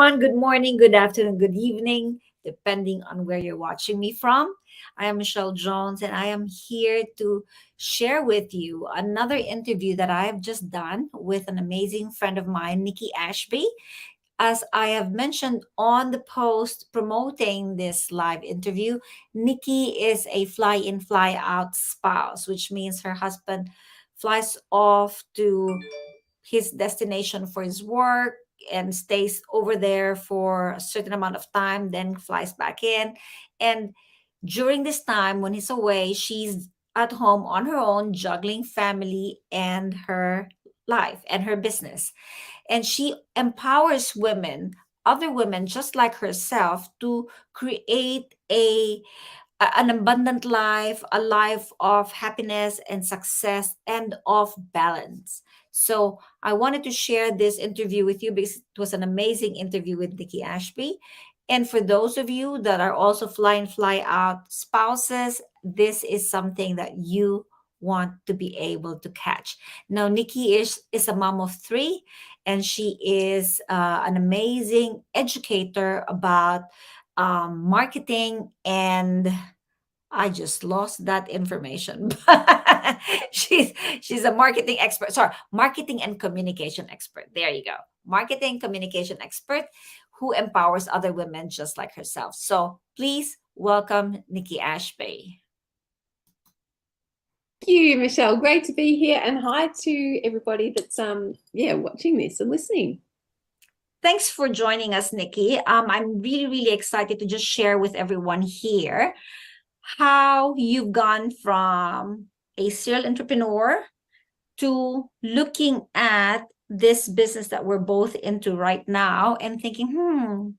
everyone. Good morning, good afternoon, good evening, depending on where you're watching me from. I am Michelle Jones, and I am here to share with you another interview that I have just done with an amazing friend of mine, Nicci Ashby. As I have mentioned on the post promoting this live interview, Nicci is a fly in, fly out spouse, which means her husband flies off to his destination for his work and stays over there for a certain amount of time, then flies back in. And during this time, when he's away, she's at home on her own, juggling family and her life and her business. And she empowers women, other women just like herself, to create an abundant life, a life of happiness and success and of balance. So I wanted to share this interview with you because it was an amazing interview with Nicci Ashby. And for those of you that are also fly in, fly out spouses, this is something that you want to be able to catch. Now, Nicci is a mom of three, and she is an amazing educator about marketing, and I just lost that information. she's a marketing expert. Sorry, marketing and communication expert. There you go. Marketing communication expert who empowers other women just like herself. So please welcome Nicci Ashby. Thank you, Michelle. Great to be here, and hi to everybody that's watching this and listening. Thanks for joining us, Nicci. I'm really excited to just share with everyone here how you've gone from a serial entrepreneur to looking at this business that we're both into right now and thinking,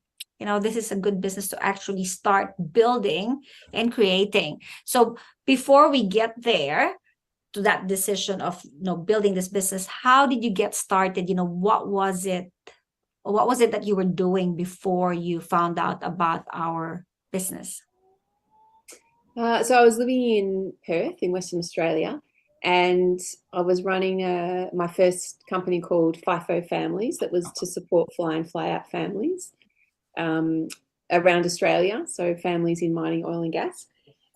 this is a good business to actually start building and creating. So before we get there to that decision of building this business, how did you get started? What was it that you were doing before you found out about our business? So I was living in Perth in Western Australia, and I was running my first company called FIFO Families that was to support fly in, fly out families around Australia, so families in mining, oil and gas.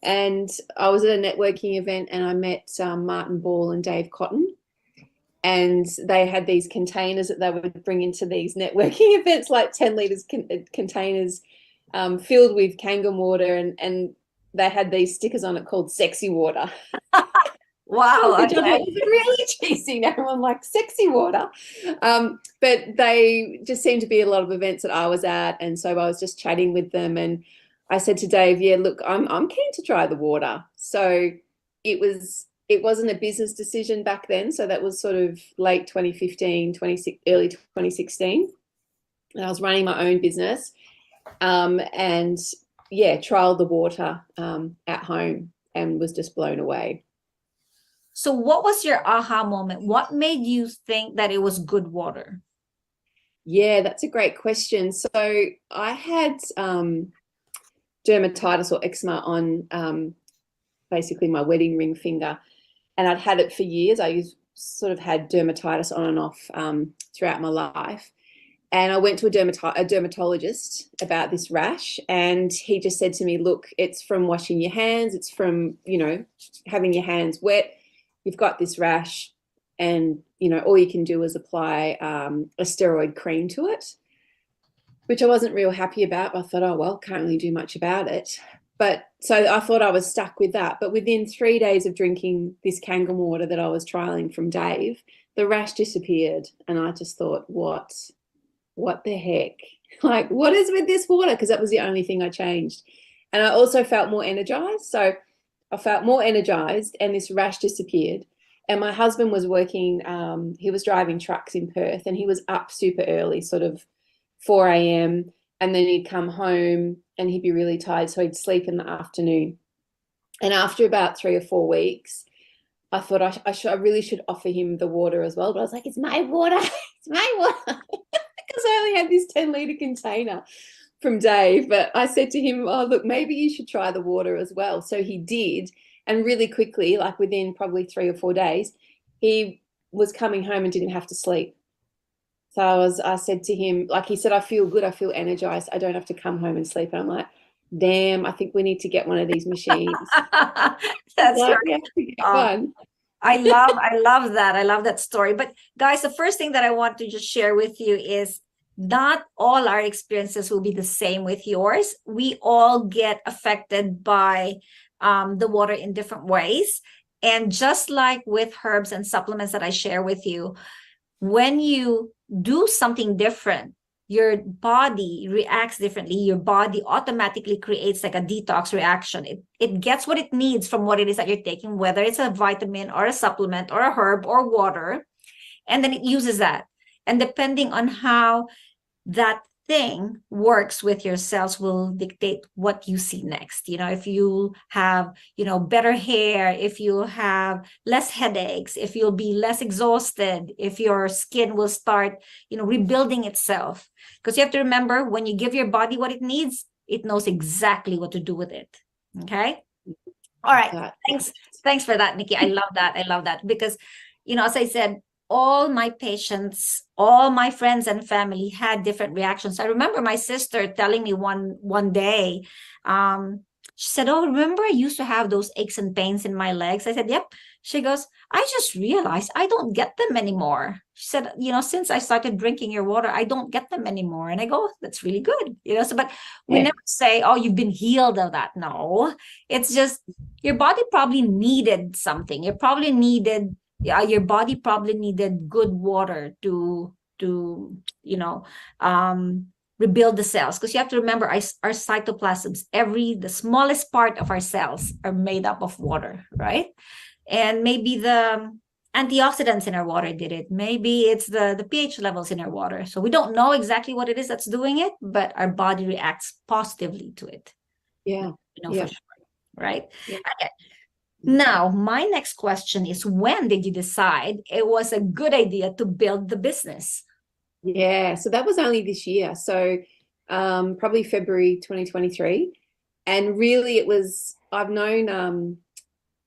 And I was at a networking event, and I met Martin Ball and Dave Cotton, and they had these containers that they would bring into these networking events, like 10 litres containers filled with Kangen water, and they had these stickers on it called sexy water. Wow. Which I thought was really cheesy. Everyone likes sexy water. But they just seemed to be a lot of events that I was at. And so I was just chatting with them. And I said to Dave, yeah, look, I'm keen to try the water. So it wasn't a business decision back then. So that was sort of late 2015, early 2016. And I was running my own business. And yeah, trialed the water at home and was just blown away. So what was your aha moment? What made you think that it was good water? Yeah, that's a great question. So I had dermatitis or eczema on basically my wedding ring finger, and I'd had it for years. I sort of had dermatitis on and off throughout my life. And I went to a dermatologist about this rash, and he just said to me, look, it's from washing your hands. It's from, having your hands wet. You've got this rash, and, all you can do is apply a steroid cream to it, which I wasn't real happy about. I thought, oh, well, can't really do much about it. But so I thought I was stuck with that. But within 3 days of drinking this Kangen water that I was trialing from Dave, the rash disappeared. And I just thought, what the heck? Like, what is with this water? Because that was the only thing I changed. And I also felt more energized. So I felt more energized, and this rash disappeared. And my husband was working, he was driving trucks in Perth, and he was up super early, sort of 4 a.m. And then he'd come home and he'd be really tired. So he'd sleep in the afternoon. And after about 3 or 4 weeks, I thought I really should offer him the water as well. But I was like, it's my water. It's my water. Because I only had this 10-litre container from Dave. But I said to him, oh, look, maybe you should try the water as well. So he did. And really quickly, like within probably 3 or 4 days, he was coming home and didn't have to sleep. I said to him, like he said, I feel good, I feel energized, I don't have to come home and sleep. And I'm like, damn, I think we need to get one of these machines. That's Like, we right. have to get Uh, one. I love that. I love that story. But guys, the first thing that I want to just share with you is not all our experiences will be the same with yours. We all get affected by the water in different ways. And just like with herbs and supplements that I share with you, when you do something different, your body reacts differently. Your body automatically creates like a detox reaction. It gets what it needs from what it is that you're taking, whether it's a vitamin or a supplement or a herb or water, and then it uses that. And depending on how that thing works with your cells will dictate what you see next. If you have better hair, if you have less headaches, if you'll be less exhausted, if your skin will start rebuilding itself, because you have to remember, when you give your body what it needs, it knows exactly what to do with it. Okay. All right. Thanks for that, Nicci. I love that because as I said, all my patients, all my friends and family had different reactions. I remember my sister telling me one day, she said, "Oh, remember I used to have those aches and pains in my legs?" I said, "Yep." She goes, "I just realized I don't get them anymore." She said, "Since I started drinking your water, I don't get them anymore." And I go, "That's really good." So, but we never say, "Oh, you've been healed of that." No, it's just your body probably needed something. Your body probably needed good water to rebuild the cells, because you have to remember, our cytoplasms, the smallest part of our cells are made up of water, right? And maybe the antioxidants in our water did it. Maybe it's the pH levels in our water. So we don't know exactly what it is that's doing it, but our body reacts positively to it. Yeah. For sure, right? Yeah. Okay. Now, my next question is, when did you decide it was a good idea to build the business? Yeah, so that was only this year. So probably February 2023. And really I've known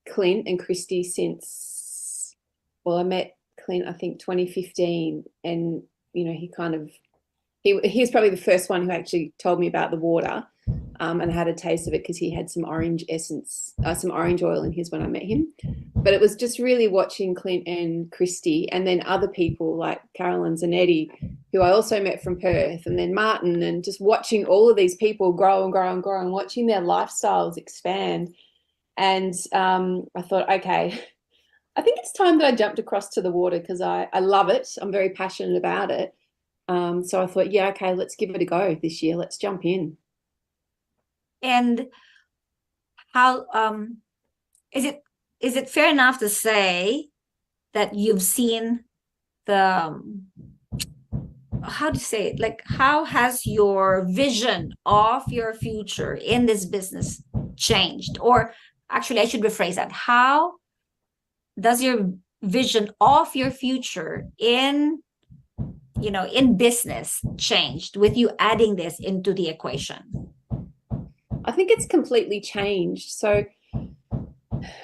Clint and Christy since, well, I met Clint, I think 2015. And, he was probably the first one who actually told me about the water. And I had a taste of it because he had some orange essence, some orange oil in his when I met him. But it was just really watching Clint and Christy, and then other people like Carolyn Zanetti, who I also met from Perth, and then Martin, and just watching all of these people grow and grow and grow, and watching their lifestyles expand. And I thought, okay, I think it's time that I jumped across to the water because I love it. I'm very passionate about it. So I thought, yeah, okay, let's give it a go this year. Let's jump in. And how is it fair enough to say that you've seen the how to say it, like, how has your vision of your future in this business changed? Or actually, I should rephrase that. How does your vision of your future in business changed with you adding this into the equation? I think it's completely changed. So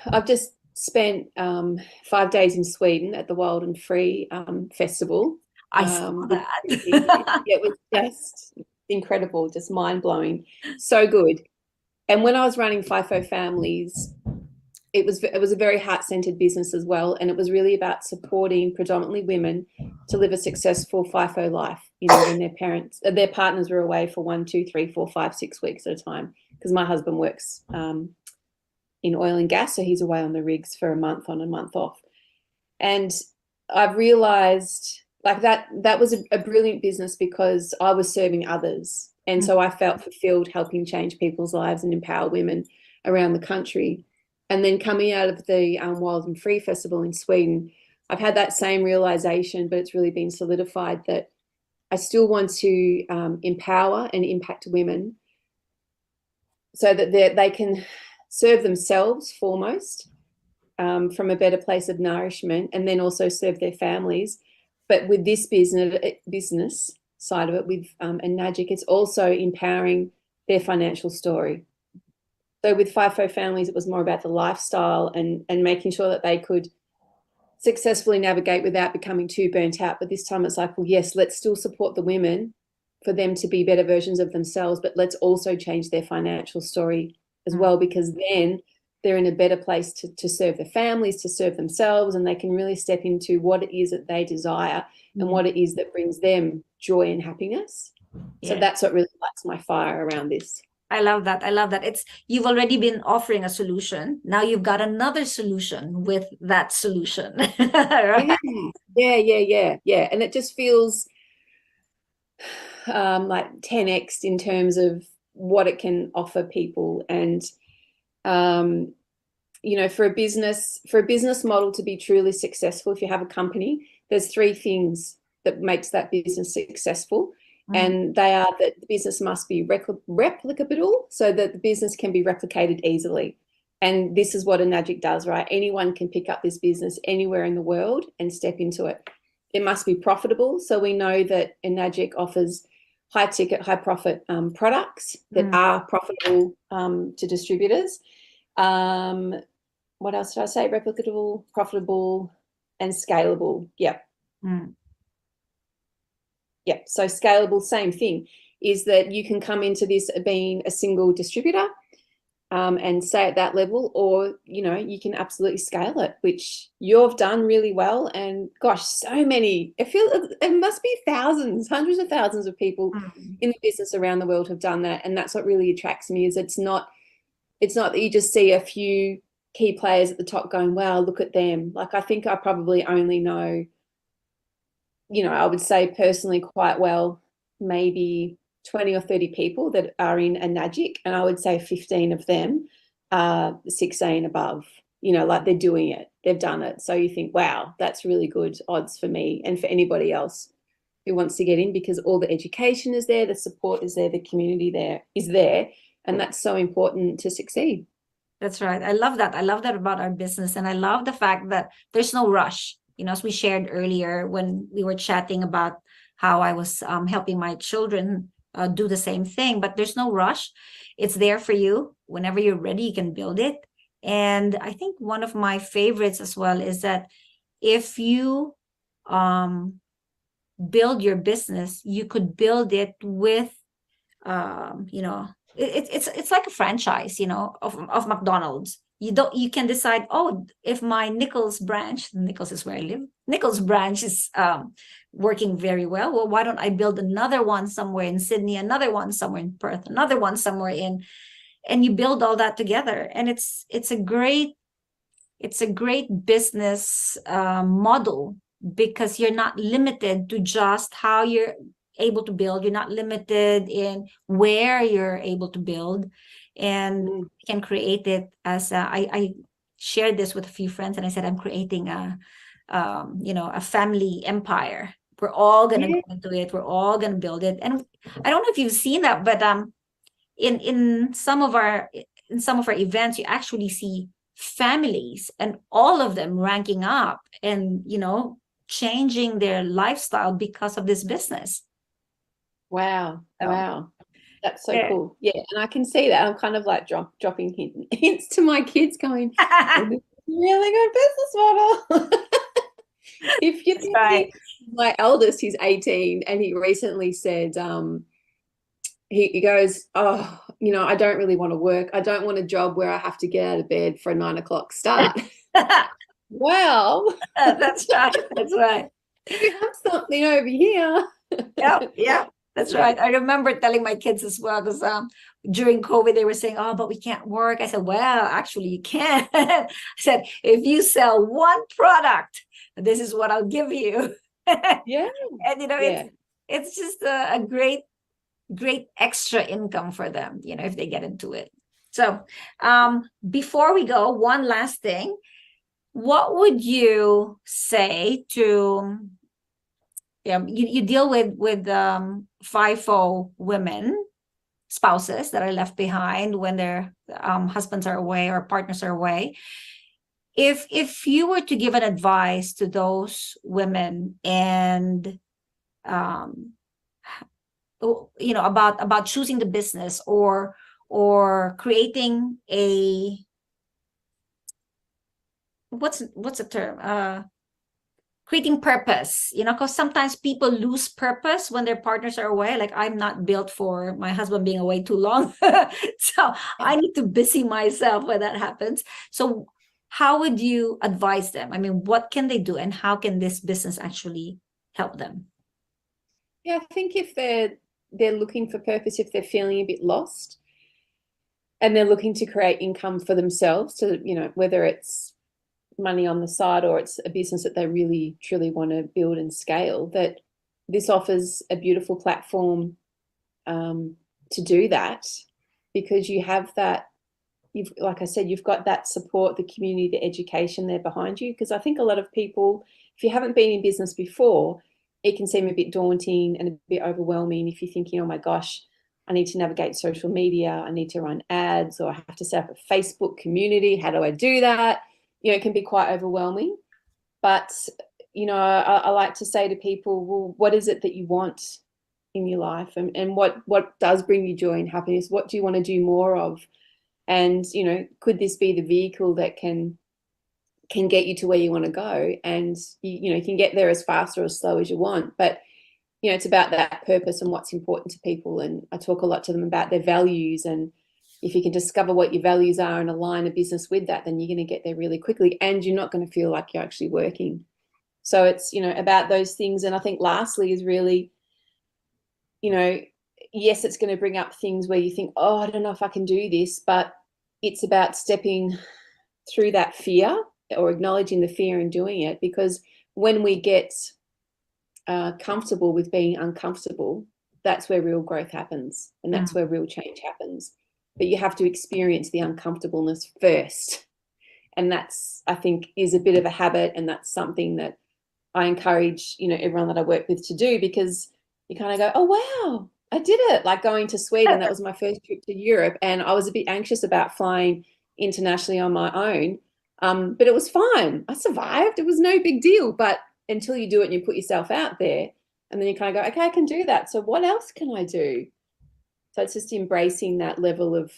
I've just spent 5 days in Sweden at the Wild and Free festival. I saw that. It was just incredible, just mind-blowing, so good. And when I was running FIFO Families, it was a very heart-centered business as well, and it was really about supporting predominantly women to live a successful FIFO life. When their partners were away for 1, 2, 3, 4, 5, 6 weeks at a time, because my husband works in oil and gas, so he's away on the rigs for a month on, a month off. And I've realized like that was a brilliant business because I was serving others, and so I felt fulfilled helping change people's lives and empower women around the country. And then coming out of the Wild and Free Festival in Sweden, I've had that same realization, but it's really been solidified that I still want to empower and impact women so that they can serve themselves foremost, from a better place of nourishment, and then also serve their families. But with this business side of it, with and Nagic, it's also empowering their financial story. So with FIFO Families, it was more about the lifestyle and making sure that they could successfully navigate without becoming too burnt out. But this time it's like, well, yes, let's still support the women for them to be better versions of themselves, but let's also change their financial story as well, because then they're in a better place to serve their families, to serve themselves, and they can really step into what it is that they desire and what it is that brings them joy and happiness. So that's what really lights my fire around this. I love that. I love that. It's you've already been offering a solution. Now you've got another solution with that solution. Right? Yeah. And it just feels like 10x in terms of what it can offer people. And you know, for a business model to be truly successful, if you have a company, there's 3 things that makes that business successful. And they are that the business must be replicable, so that the business can be replicated easily. And this is what Enagic does, right? Anyone can pick up this business anywhere in the world and step into it. It must be profitable. So we know that Enagic offers high ticket, high profit products that are profitable to distributors. What else did I say? Replicable, profitable, and scalable. Yep. Yeah, so scalable, same thing, is that you can come into this being a single distributor and stay at that level, or, you know, you can absolutely scale it, which you've done really well. And gosh, so many, it must be thousands, hundreds of thousands of people in the business around the world have done that. And that's what really attracts me, is it's not that you just see a few key players at the top going, wow, look at them. Like, I think I probably only know, you know, I would say personally quite well, maybe 20 or 30 people that are in Enagic, and I would say 15 of them are 16 above, you know, like they're doing it, they've done it. So you think, wow, that's really good odds for me and for anybody else who wants to get in, because all the education is there, the support is there, the community is there, and that's so important to succeed. That's right. I love that. I love that about our business. And I love the fact that there's no rush. You know, as we shared earlier when we were chatting about how I was helping my children do the same thing, but there's no rush. It's there for you. Whenever you're ready, you can build it. And I think one of my favorites as well is that if you build your business, you could build it with, you know, it's like a franchise, you know, of McDonald's. You can decide, oh, if my Nichols branch, Nichols is where I live, Nichols branch is working very well why don't I build another one somewhere in Sydney, another one somewhere in Perth, another one somewhere in, and you build all that together. And it's a great business model, because you're not limited to just how you're able to build. You're not limited in where you're able to build, and you can create it as I shared this with a few friends, and I said, I'm creating a you know, a family empire. We're all gonna go into it. We're all gonna build it. And I don't know if you've seen that, but in some of our events, you actually see families and all of them ranking up and, you know, changing their lifestyle because of this business. Wow. That's so cool. Yeah, and I can see that. I'm kind of like dropping hints to my kids going, well, this is a really good business model. If you think my eldest, he's 18, and he recently said, he goes, oh, you know, I don't really want to work. I don't want a job where I have to get out of bed for a 9 o'clock start. Well, that's right. You have something over here. Yeah. That's right. I remember telling my kids as well, because during COVID, they were saying, oh, but we can't work. I said, well, actually, you can. I said, if you sell one product, this is what I'll give you. Yeah. And, you know, it's just a great extra income for them, you know, if they get into it. So before we go, one last thing. What would you say to... you deal with FIFO women, spouses that are left behind when their husbands are away or partners are away. If you were to give an advice to those women, and you know, about choosing the business or creating a what's the term, creating purpose, because sometimes people lose purpose when their partners are away. Like, I'm not built for my husband being away too long. So I need to busy myself when that happens. So how would you advise them? I mean, what can they do, and how can this business actually help them? Yeah, I think if they're looking for purpose, if they're feeling a bit lost and they're looking to create income for themselves, to, whether it's money on the side or it's a business that they really truly want to build and scale, that this offers a beautiful platform to do that, because you have that, like I said, you've got that support, the community, the education there behind you. Because I think a lot of people, if you haven't been in business before, it can seem a bit daunting and a bit overwhelming if you're thinking, oh my gosh, I need to navigate social media, I need to run ads, or I have to set up a Facebook community. How do I do that? It can be quite overwhelming. But, I like to say to people, well, what is it that you want in your life? And what does bring you joy and happiness? What do you want to do more of? And, could this be the vehicle that can get you to where you want to go? And, you can get there as fast or as slow as you want. But, it's about that purpose and what's important to people. And I talk a lot to them about their values. And if you can discover what your values are and align a business with that, then you're going to get there really quickly, and you're not going to feel like you're actually working. So it's, about those things. And I think lastly is really, yes, it's going to bring up things where you think, oh, I don't know if I can do this, but it's about stepping through that fear, or acknowledging the fear and doing it. Because when we get comfortable with being uncomfortable, that's where real growth happens, and that's where real change happens. But you have to experience the uncomfortableness first. And that's, I think, is a bit of a habit, and that's something that I encourage, everyone that I work with to do, because you kind of go, oh, wow, I did it. Like going to Sweden, that was my first trip to Europe, and I was a bit anxious about flying internationally on my own. But it was fine. I survived. It was no big deal. But until you do it and you put yourself out there, and then you kind of go, okay, I can do that. So what else can I do? So it's just embracing that level of,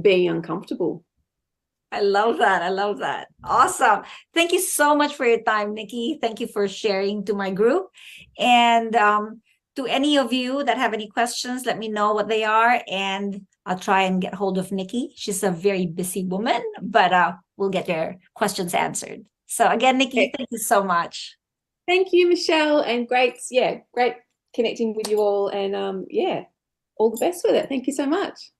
being uncomfortable. I love that. I love that. Awesome. Thank you so much for your time, Nicci. Thank you for sharing to my group. And to any of you that have any questions, let me know what they are, and I'll try and get hold of Nicci. She's a very busy woman, but we'll get your questions answered. So again, Nicci, Okay. thank you so much. Thank you, Michelle. And great connecting with you all. And all the best with it. Thank you so much.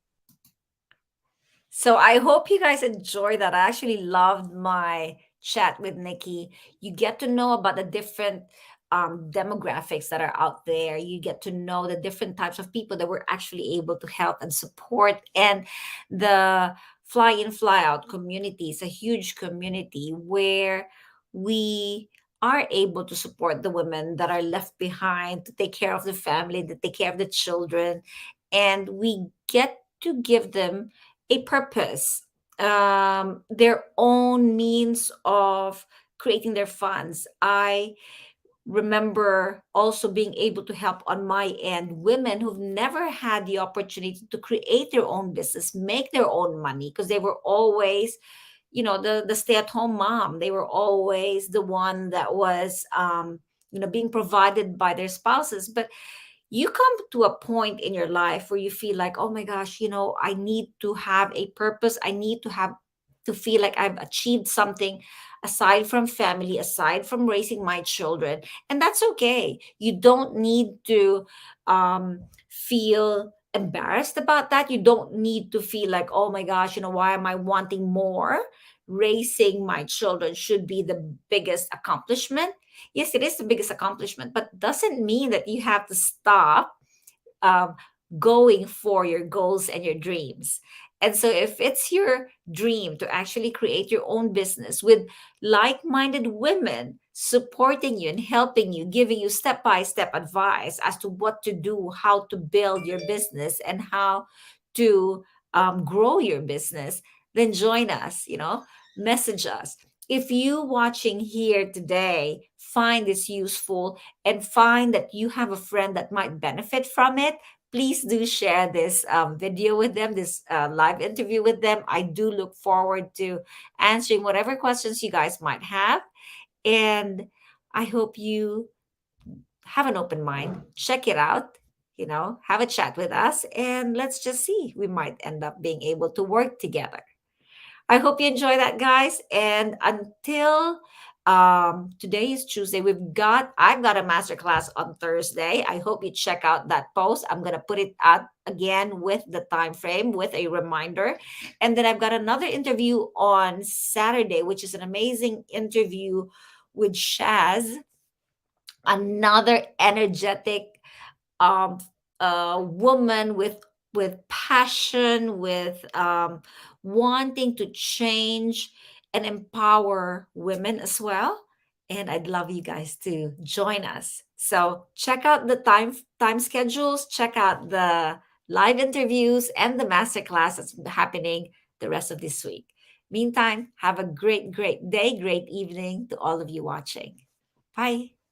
So I hope you guys enjoyed that. I actually loved my chat with Nicci. You get to know about the different demographics that are out there. You get to know the different types of people that we're actually able to help and support. And the fly in, fly out community is a huge community where we are able to support the women that are left behind, to take care of the family, to take care of the children. And we get to give them a purpose, their own means of creating their funds. I remember also being able to help on my end women who've never had the opportunity to create their own business, make their own money, because they were always, the stay-at-home mom. They were always the one that was, being provided by their spouses. But you come to a point in your life where you feel like, oh my gosh, I need to have a purpose. I need to feel like I've achieved something aside from family, aside from raising my children. And that's okay. You don't need to feel embarrassed about that. You don't need to feel like, oh my gosh, why am I wanting more? Raising my children should be the biggest accomplishment. Yes, it is the biggest accomplishment, but doesn't mean that you have to stop um, going for your goals and your dreams. And so, if it's your dream to actually create your own business with like minded women supporting you and helping you, giving you step by step advice as to what to do, how to build your business, and how to grow your business, then join us, message us. If you watching here today find this useful and find that you have a friend that might benefit from it, please do share this video with them, this live interview with them. I do look forward to answering whatever questions you guys might have. And I hope you have an open mind, check it out, have a chat with us, and let's just see. We might end up being able to work together. I hope you enjoy that, guys. And until today is Tuesday, I've got a masterclass on Thursday. I hope you check out that post. I'm gonna put it out again with the time frame with a reminder. And then I've got another interview on Saturday, which is an amazing interview with Shaz, another energetic um, woman with passion, with wanting to change and empower women as well. And I'd love you guys to join us. So check out the time schedules, check out the live interviews and the masterclass that's happening the rest of this week. Meantime, have a great, great day, great evening to all of you watching. Bye.